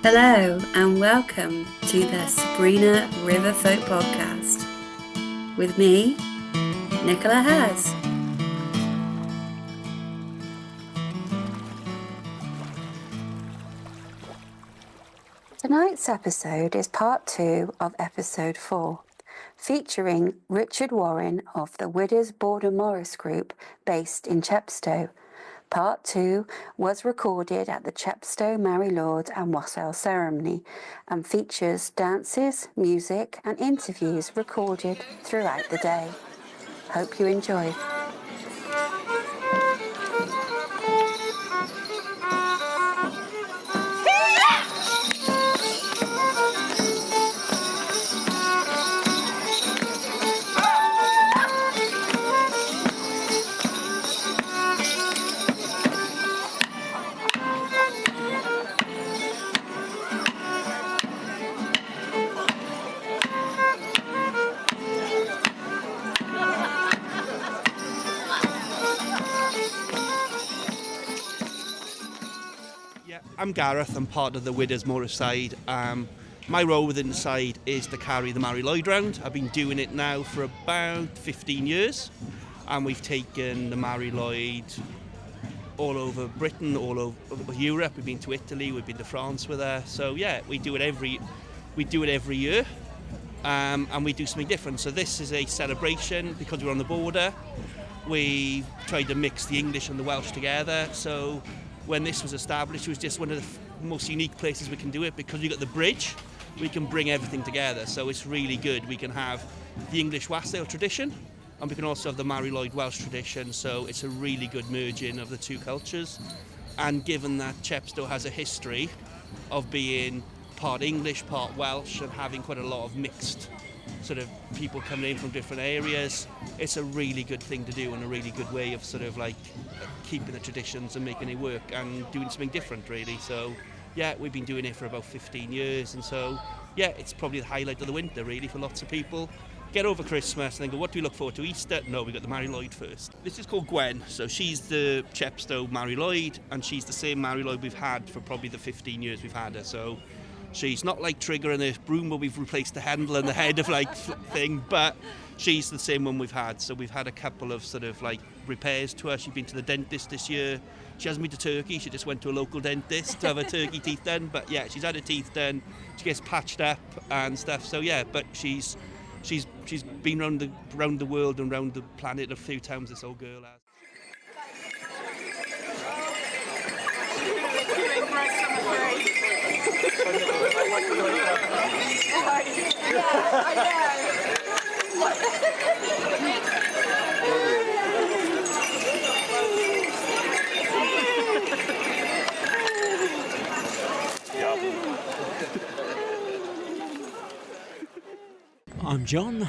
Hello and welcome to the Sabrina River Folk Podcast with me, Nicola Haasz. Tonight's episode is part 2 of episode 4, featuring Richard Warren of the Widders Border Morris Group based in Chepstow. Part 2 was recorded at the Chepstow Lwyd and Wassail ceremony and features dances, music and interviews recorded throughout the day. Hope you enjoy. I'm Gareth, I'm part of the Widders Morris side. My role within the side is to carry the Mary Lwyd round. I've been doing it now for about 15 years and we've taken the Mary Lwyd all over Britain, all over Europe. We've been to Italy, we've been to France with her. So yeah, we do it every year and we do something different. So this is a celebration because we're on the border. We tried to mix the English and the Welsh together. So when this was established, it was just one of the most unique places we can do it because we've got the bridge, we can bring everything together. So it's really good. We can have the English wassail tradition and we can also have the Mary Lwyd Welsh tradition. So it's a really good merging of the two cultures. And given that Chepstow has a history of being part English, part Welsh and having quite a lot of mixed sort of people coming in from different areas, it's a really good thing to do and a really good way of sort of like keeping the traditions and making it work and doing something different really. So yeah, we've been doing it for about 15 years and so yeah, it's probably the highlight of the winter really for lots of people. Get over Christmas and then go, what do we look forward to? Easter? No, we got the Mary Lwyd first. This is called Gwen, so she's the Chepstow Mary Lwyd and she's the same Mary Lwyd we've had for probably the 15 years we've had her. So she's not like Trigger and the broom where we've replaced the handle and the head of like thing, but she's the same one we've had. So we've had a couple of sort of like repairs to her. She's been to the dentist this year. She hasn't been to Turkey. She just went to a local dentist to have her turkey teeth done. But yeah, she's had her teeth done. She gets patched up and stuff. So yeah, but she's been round the world and round the planet a few times. This old girl has. I'm John.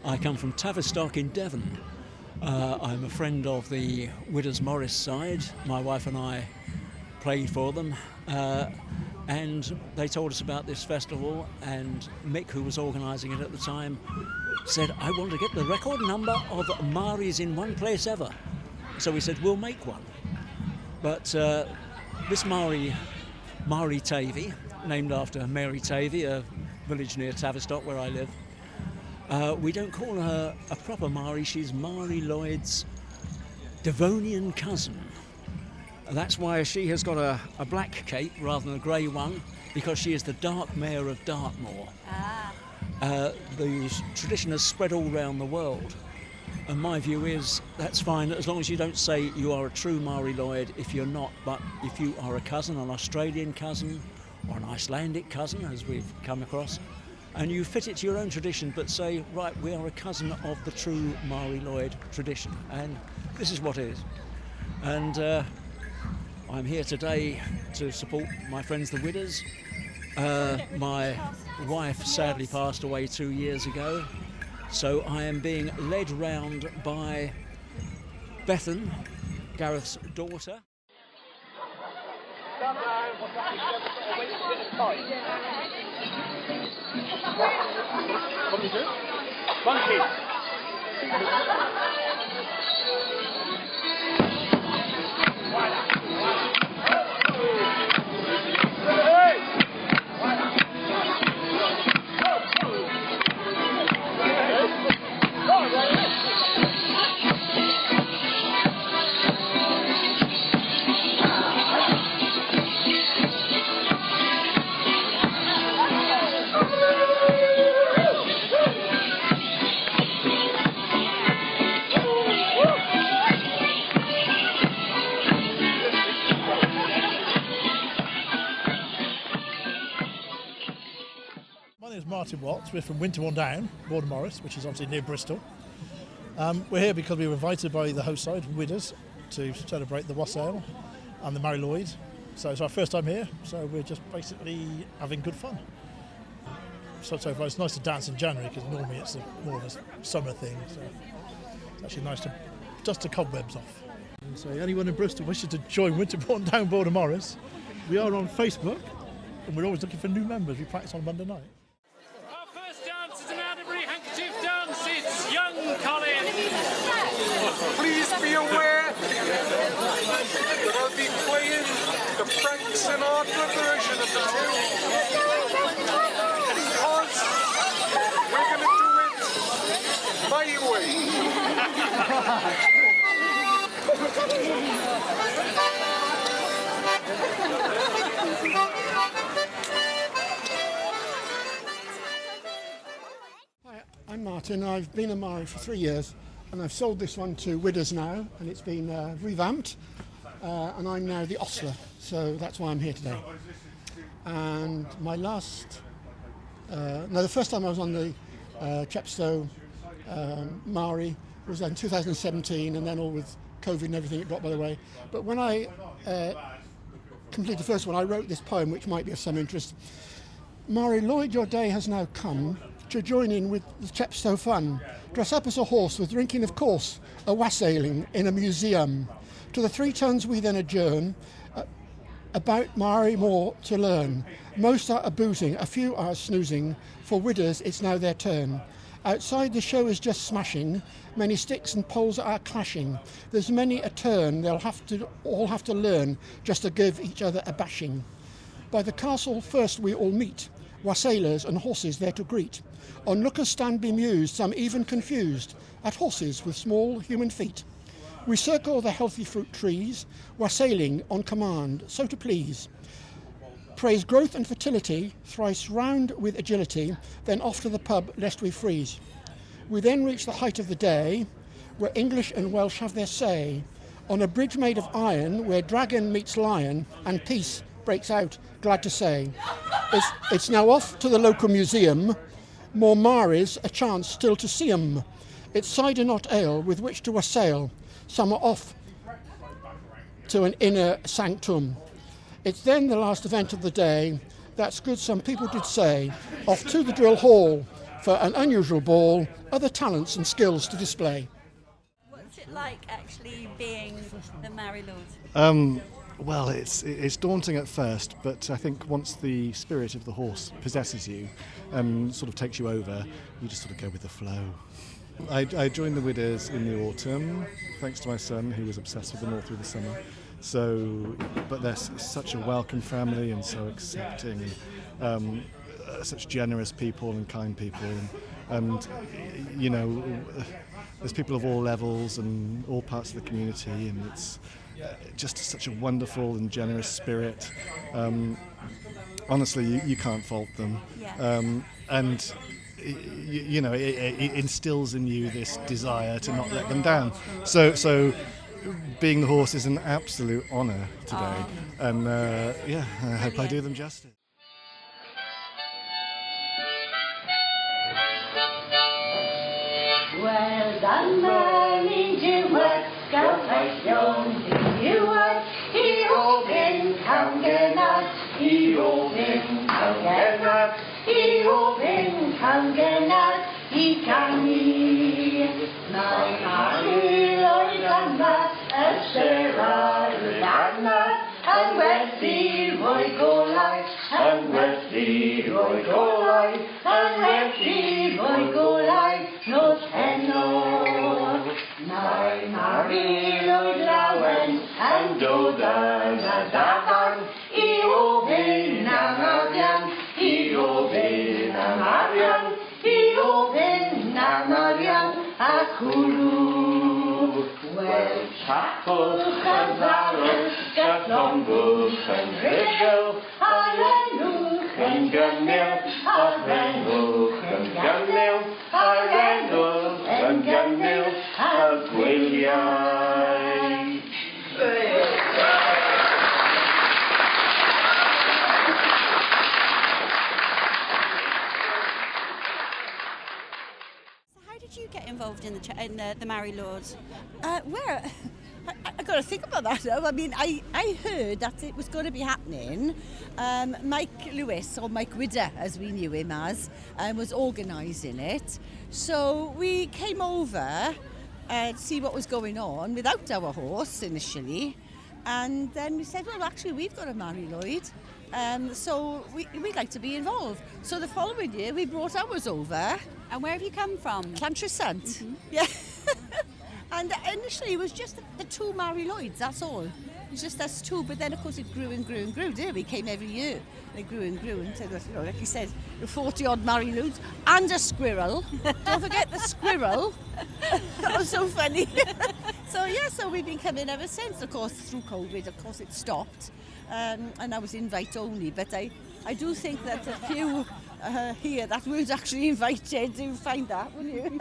I come from Tavistock in Devon. I'm a friend of the Widders Morris side. My wife and I played for them. And they told us about this festival, and Mick, who was organising it at the time, said, I want to get the record number of Maris in one place ever. So we said, we'll make one. But this Mari Tavy, named after Mary Tavy, a village near Tavistock where I live, we don't call her a proper Mari, she's Mary Lwyd's Devonian cousin. That's why she has got a black cape rather than a grey one, because she is the Dark Mare of Dartmoor. The tradition has spread all around the world, and my view is that's fine as long as you don't say you are a true Mary Lwyd if you're not, but if you are a cousin, an Australian cousin or an Icelandic cousin, as we've come across, and you fit it to your own tradition, but say, right, we are a cousin of the true Mary Lwyd tradition, and this is what it is. And I'm here today to support my friends the Widders. My wife sadly passed away 2 years ago, so I am being led round by Bethan, Gareth's daughter. What do you do? Monkey. Hey! My name is Martin Watts. We're from Winterbourne Down, Border Morris, which is obviously near Bristol. We're here because we were invited by the host side, Widders, to celebrate the Wassail and the Mary Lwyd. So it's our first time here, so we're just basically having good fun. So far it's nice to dance in January because normally it's more of a summer thing. So it's actually nice to dust the cobwebs off. And so anyone in Bristol wishes to join Winterbourne Down Border Morris, we are on Facebook and we're always looking for new members. We practice on Monday night. Our first dance is an Atterbury handkerchief dance. It's Young Colin. Please be aware that I'll be playing the Frank Sinatra version of the tune. Because we're going to do it my way. Hi, I'm Martin. I've been a Mari for 3 years and I've sold this one to Widders now and it's been revamped and I'm now the ostler, so that's why I'm here today. And my last, the first time I was on the Chepstow Mari was in 2017 and then all with COVID and everything it dropped by the way. But when I completed the first one I wrote this poem which might be of some interest. Mari Lwyd, your day has now come to join in with the Chepstow fun. Dress up as a horse with drinking of course, a wassailing in a museum. To the 3 tons we then adjourn, about Mari more to learn. Most are a-boozing, a few are snoozing, for Widders it's now their turn. Outside the show is just smashing, many sticks and poles are clashing. There's many a turn they'll all have to learn just to give each other a bashing. By the castle first we all meet, wassailers and horses there to greet. Onlookers stand bemused, some even confused, at horses with small human feet. We circle the healthy fruit trees, wassailing on command, so to please. Praise growth and fertility, thrice round with agility, then off to the pub lest we freeze. We then reach the height of the day, where English and Welsh have their say, on a bridge made of iron, where dragon meets lion, and peace breaks out, glad to say. It's now off to the local museum, more Maris, a chance still to see 'em. It's cider not ale with which to wassail, some are off to an inner sanctum. It's then the last event of the day, that's good some people did say, off to the drill hall for an unusual ball, other talents and skills to display. What's it like actually being the Mari Lwyd? Well, it's daunting at first, but I think once the spirit of the horse possesses you and sort of takes you over, you just sort of go with the flow. I joined the Widders in the autumn, thanks to my son who was obsessed with them all through the summer. But they're such a welcome family and so accepting, such generous people and kind people, and you know, there's people of all levels and all parts of the community, and it's just such a wonderful and generous spirit. Honestly, you can't fault them. Yeah. And you know, it instills in you this desire to not let them down. So being the horse is an absolute honour today, and I hope I do them justice. Well done, Marlene, you work, scout you work, he open, kangenat, he open, kangenat, he open, kangenat, he kangi. Nine Lwyd and Sarah and Wesley Roy go live, and Wesley Roy go live, and Wesley Roy go live, no tenor. Nine Lwyd Lawen and Dodan and Dadan, he open Namarian, he open Namarian, he open Namarian, Akulu. Well, Chapel, Chazarus, Gatlongus, and Rigel, Arenuk, and Ganil, Arenuk, and Ganil, Arenuk, and Ganil, Aquiliai. you get involved in the Mary Lord? Well, I got to think about that now. I mean, I heard that it was going to be happening. Mike Lewis, or Mike Widder, as we knew him as, was organising it. So we came over to see what was going on without our horse initially. And then we said, well, actually, we've got a Mary Lwyd. So we'd like to be involved. So the following year, we brought ours over. And where have you come from? Llantrisant. Mm-hmm. Yeah. And initially it was just the two Mary Lwyds, that's all. It was just us two, but then of course it grew and grew and grew, didn't it? We came every year. They grew and grew until, like you said, 40-odd Mary Lwyds and a squirrel. Don't forget the squirrel. That was so funny. So we've been coming ever since. Of course, through COVID, of course, it stopped. And I was invite only, but I do think that a few here that weren't actually invited do find that, wouldn't you?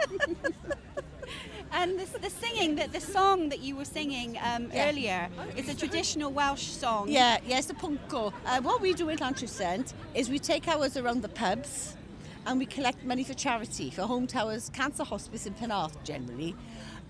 And the singing, the song that you were singing earlier, is a traditional Welsh song. Yeah, it's the pwnco. What we do in Llantrisant is we take ours around the pubs and we collect money for charity, for Home Towers Cancer Hospice in Penarth generally.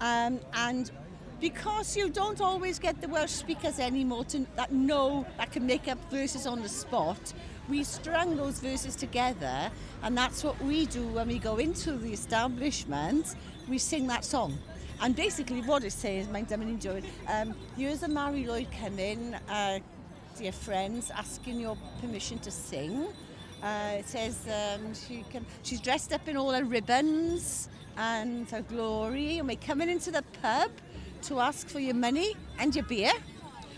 And because you don't always get the Welsh speakers anymore that can make up verses on the spot, we strung those verses together, and that's what we do when we go into the establishment. We sing that song. And basically what it says, mind I'm enjoying, here's a Mary Lwyd coming, dear friends, asking your permission to sing. It says she's dressed up in all her ribbons and her glory, and we're coming into the pub to ask for your money and your beer.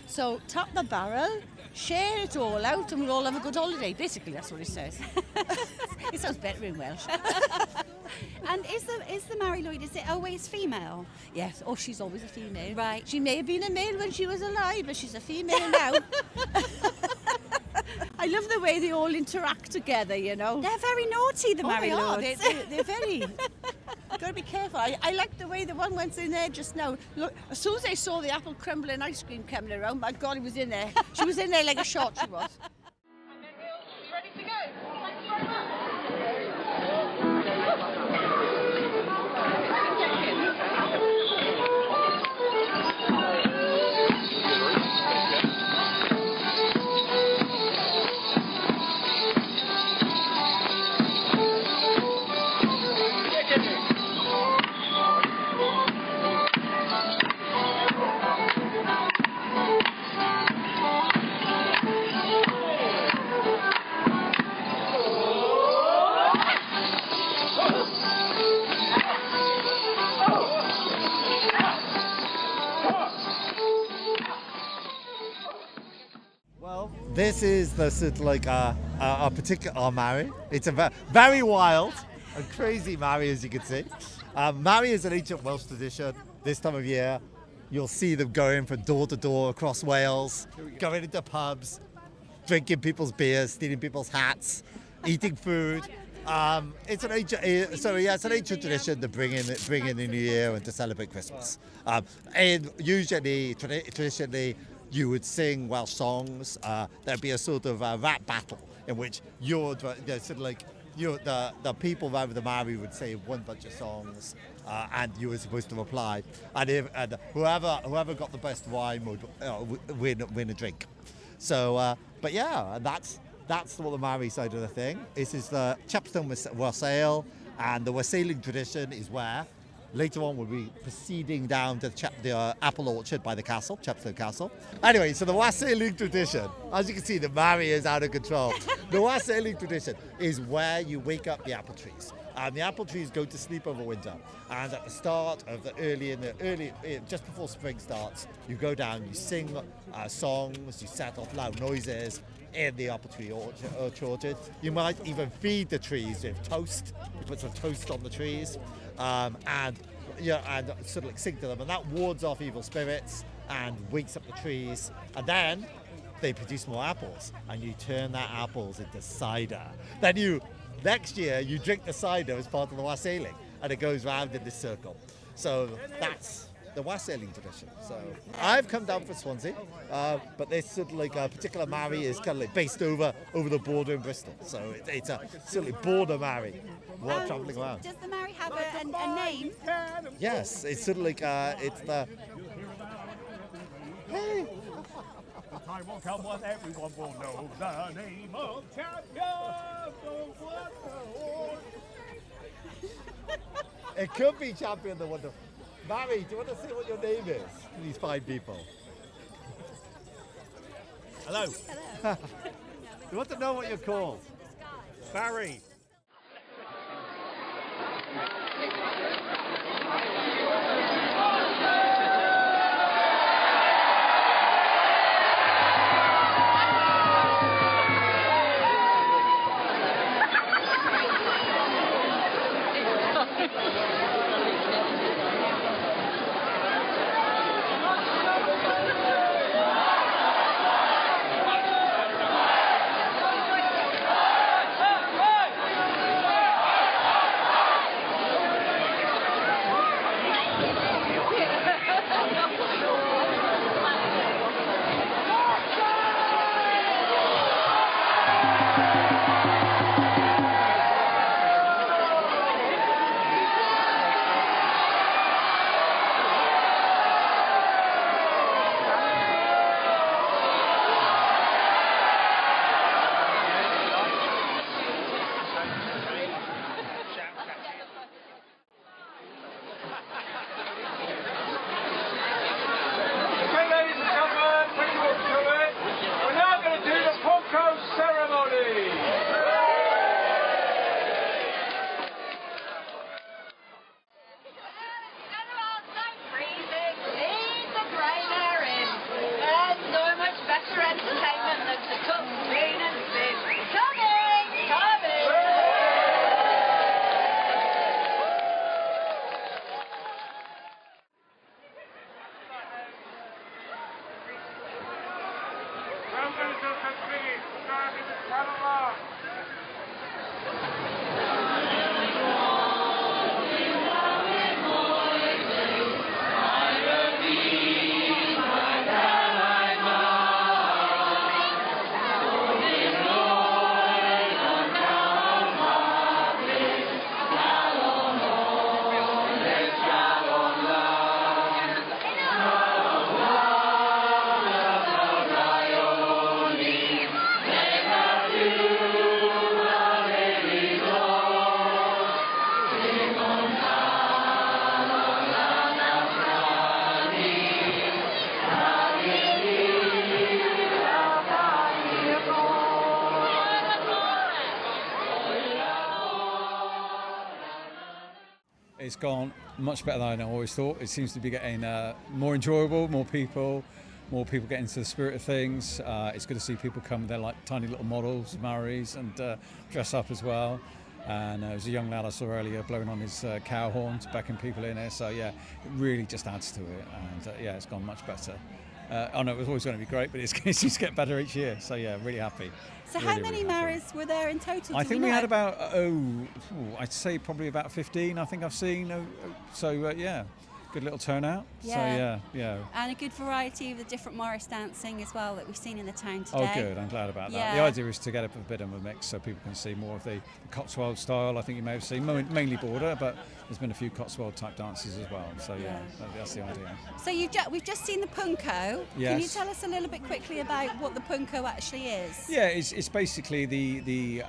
So tap the barrel, share it all out, and we'll all have a good holiday. Basically, that's what it says. It sounds better in Welsh. And is the Mary Lwyd, is it always female? Yes. Oh, she's always a female. Right. She may have been a male when she was alive, but she's a female now. I love the way they all interact together, you know. They're very naughty, the Mary Lords. They're very... Got to be careful. I like the way the one went in there just now. Look, as soon as I saw the apple crumbling ice cream coming around, my God, he was in there. She was in there like a shot, she was. Ready to go? Thanks very much. This is the sort of like a particular Mary. It's a very wild and crazy Mary, as you can see. Mary is an ancient Welsh tradition. This time of year, you'll see them going from door to door across Wales, going into pubs, drinking people's beers, stealing people's hats, eating food. It's an ancient tradition to bring in the New Year and to celebrate Christmas. And usually, traditionally, you would sing Welsh songs. There'd be a sort of rap battle in which the people around the Mary would say one bunch of songs, and you were supposed to reply. And whoever got the best rhyme would win a drink. So, but yeah, that's what the Mary side of the thing. This is the Chepstow Wassail, and the wassailing tradition is where later on we'll be proceeding down to the apple orchard by the castle, Chepstow Castle. Anyway, so the wassailing tradition, as you can see, the Mary is out of control. The wassailing tradition is where you wake up the apple trees. And the apple trees go to sleep over winter. And at the start of just before spring starts, you go down, you sing songs, you set off loud noises in the apple tree orchard. You might even feed the trees with toast. You put some toast on the trees. And sort of like sing to them, and that wards off evil spirits and wakes up the trees, and then they produce more apples, and you turn that apples into cider. Then next year you drink the cider as part of the wassailing, and it goes round in this circle. So that's the wassailing tradition. So I've come down from Swansea, but this sort of like a particular Mary is kind of like based over the border in Bristol. So it's a sort of border Mary. while travelling around. Does the Mary have a name? Yes, it's sort of like it's the. Hey. The time will come when everyone will know the name of champion. It could be Champion the Wonderful. Mary, do you want to say what your name is to these fine people? Hello. You want to know what you're called? Barry. It's gone much better than I always thought. It seems to be getting more enjoyable, more people get into the spirit of things. It's good to see people come with their like tiny little models, Maoris, and dress up as well. And there was a young lad I saw earlier blowing on his cow horn to beckon people in here. So yeah, it really just adds to it. And yeah, it's gone much better. I know it was always going to be great, but it seems to get better each year. So yeah, really happy. So really, how many Maoris were there in total? I think we had about, I'd say probably about 15 I think I've seen. Yeah, good little turnout. Yeah. So yeah. And a good variety of the different Morris dancing as well that we've seen in the town today. Oh good, I'm glad about that. Yeah. The idea is to get a bit of a mix so people can see more of the Cotswold style. I think you may have seen, mainly border, but there's been a few Cotswold type dances as well. So yeah, that's the idea. So we've just seen the pwnco. Yes. Can you tell us a little bit quickly about what the pwnco actually is? Yeah, it's basically the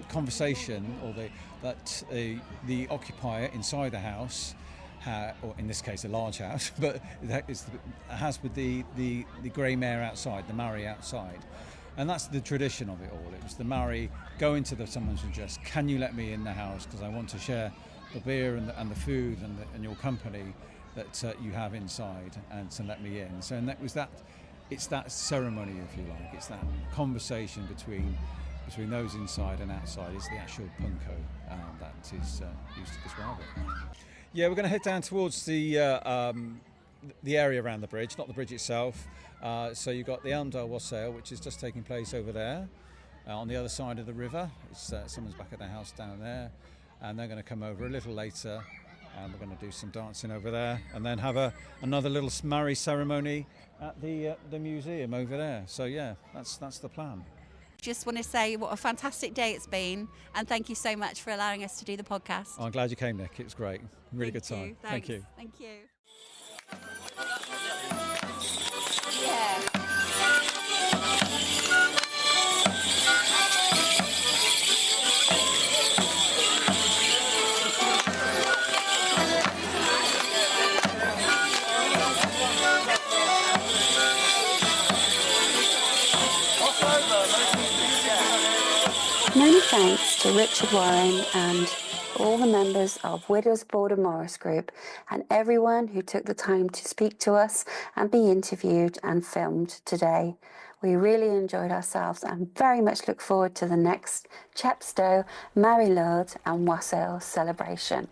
conversation or the occupier inside the house, or in this case a large house, but has with the grey mare outside, the Maori outside. And that's the tradition of it all. It was the Maori going to someone's and just, can you let me in the house because I want to share the beer and the food and your company that you have inside, and to let me in. So and that was that. It's that ceremony, if you like. It's that conversation between those inside and outside. It's the actual pwnco that is used to describe it. Yeah, we're going to head down towards the area around the bridge, not the bridge itself. So you've got the Lwyd and Wassail, which is just taking place over there on the other side of the river. It's someone's back at their house down there, and they're going to come over a little later, and we're going to do some dancing over there, and then have another little Maori ceremony at the museum over there. So yeah, that's the plan. Just want to say what a fantastic day it's been, and thank you so much for allowing us to do the podcast. I'm glad you came, Nick. It was great. Really good time. Thank you. Thank you. Many thanks to Richard Warren and all the members of Widows Border Morris Group and everyone who took the time to speak to us and be interviewed and filmed today. We really enjoyed ourselves and very much look forward to the next Chepstow, Lwyd and Wassail celebration.